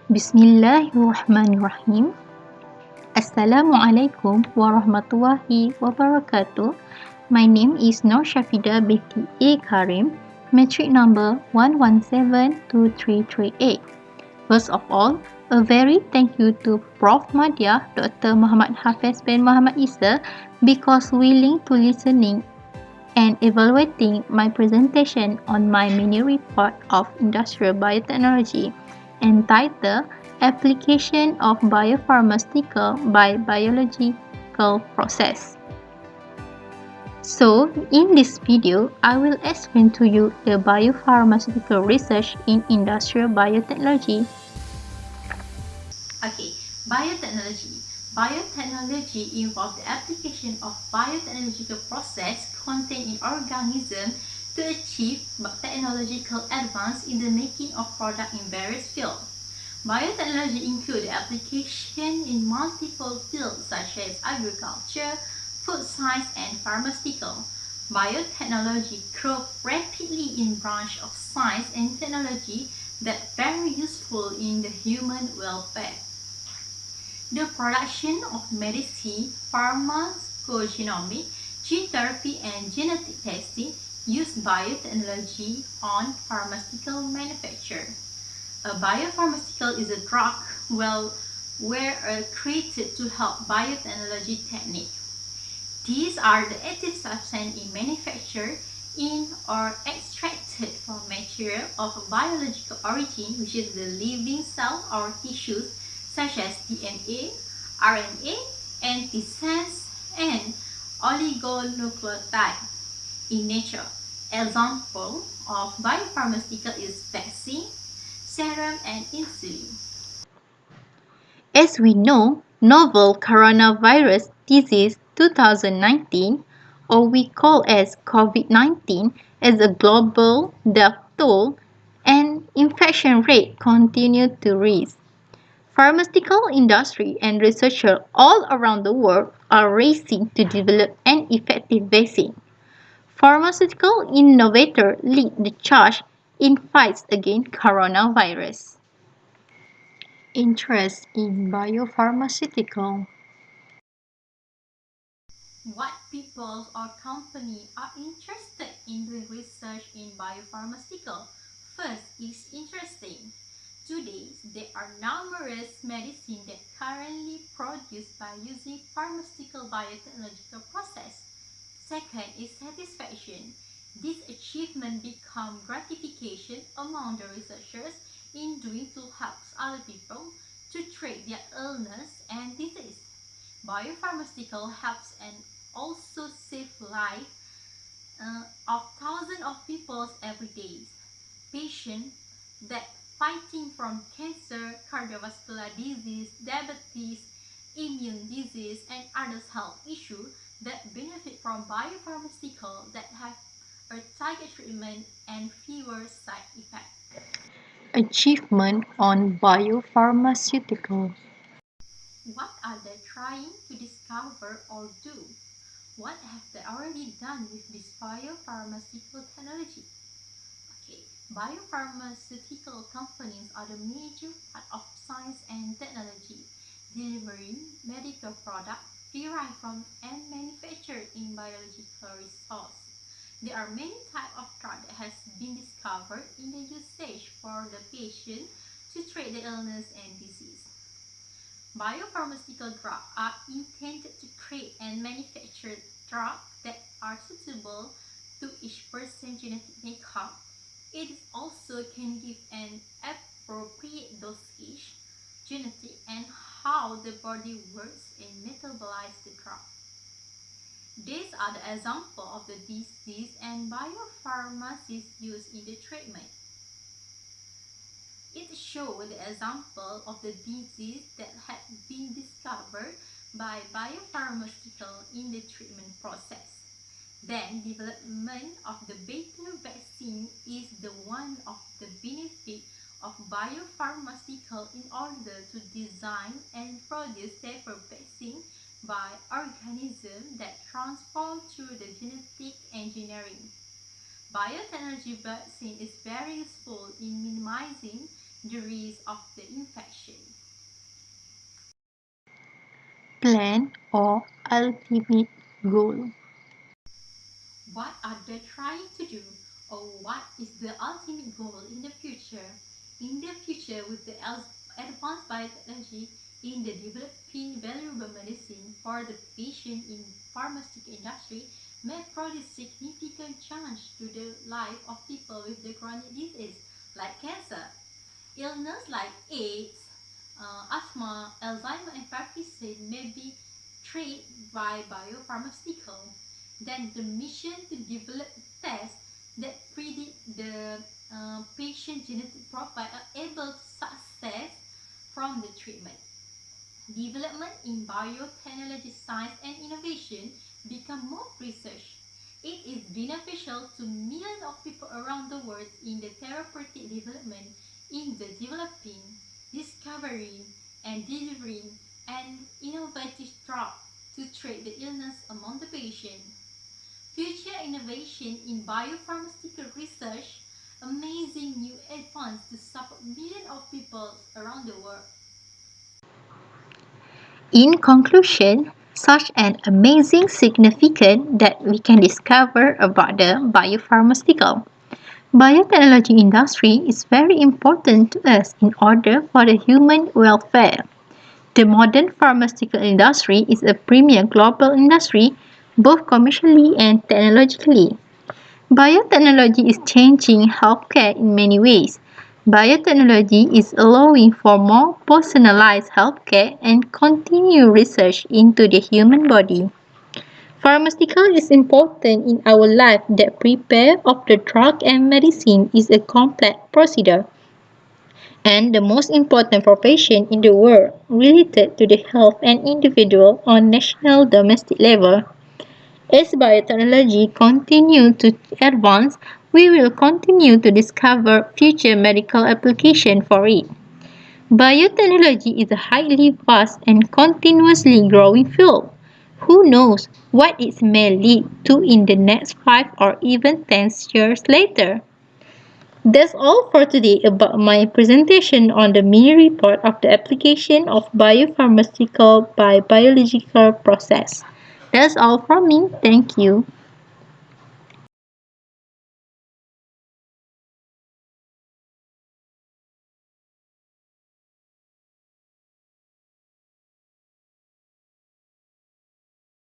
Bismillahirrahmanirrahim. Assalamualaikum warahmatullahi wabarakatuh. My name is Nur Shafida binti A. Karim, matric number 1172338. First of all, a very thank you to Prof. Madya, Dr. Muhammad Hafiz bin Muhammad Isa, because willing to listening and evaluating my presentation on my mini report of industrial biotechnology entitled Application of Biopharmaceutical by Biological Process. So, in this video, I will explain to you the biopharmaceutical research in industrial biotechnology. Okay, biotechnology. Biotechnology involves the application of biotechnological process contained in organisms to achieve technological advance in the making of products in various fields. Biotechnology includes the application in multiple fields such as agriculture, food science, and pharmaceutical. Biotechnology grows rapidly in branch of science and technology that are very useful in the human welfare. The production of medicine, pharmacogenomics, gene therapy, and genetic testing use biotechnology on pharmaceutical manufacture. A biopharmaceutical is a drug where created to help biotechnology technique. These are the active substances in manufacture in or extracted from material of biological origin, which is the living cell or tissues such as DNA, RNA, antisense, and oligonucleotide in nature. Example of biopharmaceutical is vaccine, serum, and insulin. As we know, novel coronavirus disease 2019, or we call as COVID-19, as a global death toll and infection rate continue to rise. Pharmaceutical industry and researchers all around the world are racing to develop an effective vaccine. Pharmaceutical innovators lead the charge in fights against coronavirus. Interest in biopharmaceutical. What people or company are interested in doing research in biopharmaceutical? First is interesting. Today, there are numerous medicines that currently produced by using pharmaceutical biotechnological process. Second is satisfaction. This achievement becomes gratification among the researchers in doing to help other people to treat their illness and disease. Biopharmaceutical helps and also save life of thousands of people every day. Patients that fighting from cancer, cardiovascular disease, diabetes, immune disease, and other health issues that benefit from biopharmaceutical that have a target treatment and fewer side effects. Achievement on biopharmaceutical. What are they trying to discover or do? What have they already done with this biopharmaceutical technology? Okay, biopharmaceutical companies are the major part of science and technology, delivering medical products derived from and manufactured in biological resources. There are many types of drugs that has been discovered in the usage for the patient to treat the illness and disease. Biopharmaceutical drugs are intended to create and manufacture drugs that are suitable to each person's genetic makeup. It also can give an appropriate dosage, genetic, and how the body works and metabolizes the drug. These are the examples of the disease and biopharmacies used in the treatment. It shows the example of the disease that had been discovered by biopharmaceutical in the treatment process. Then, development of the better vaccine is the one of the benefit of biopharmaceutical in order to design and produce safer vaccine by organisms that transform through the genetic engineering. Biotechnology vaccine is very useful in minimizing the risk of the infection. Plan or ultimate goal. What are they trying to do, or what is the ultimate goal in the future? In the future, with the advanced biotechnology in the developing valuable medicine for the patient in pharmaceutical industry may produce significant change to the life of people with the chronic disease like cancer. Illness like AIDS, asthma, Alzheimer, and Parkinson may be treated by biopharmaceutical. Then the mission to develop tests that predict the patient genetic profile are able to success from the treatment. Development in biotechnology science and innovation become more research. It is beneficial to millions of people around the world in the therapeutic development, in the developing, discovering, and delivering an innovative drug to treat the illness among the patient. Future innovation in biopharmaceutical research, amazing new advances to support millions of people around the world. In conclusion, such an amazing significance that we can discover about the biopharmaceutical. Biotechnology industry is very important to us in order for the human welfare. The modern pharmaceutical industry is a premier global industry, both commercially and technologically. Biotechnology is changing healthcare in many ways. Biotechnology is allowing for more personalized healthcare and continued research into the human body. Pharmaceutical is important in our life that prepare of the drug and medicine is a complex procedure and the most important profession in the world related to the health and individual on national domestic level. As biotechnology continues to advance, we will continue to discover future medical applications for it. Biotechnology is a highly vast and continuously growing field. Who knows what it may lead to in the next 5 or even 10 years later? That's all for today about my presentation on the mini report of the application of biopharmaceutical by biological process. That's all from me. Thank you.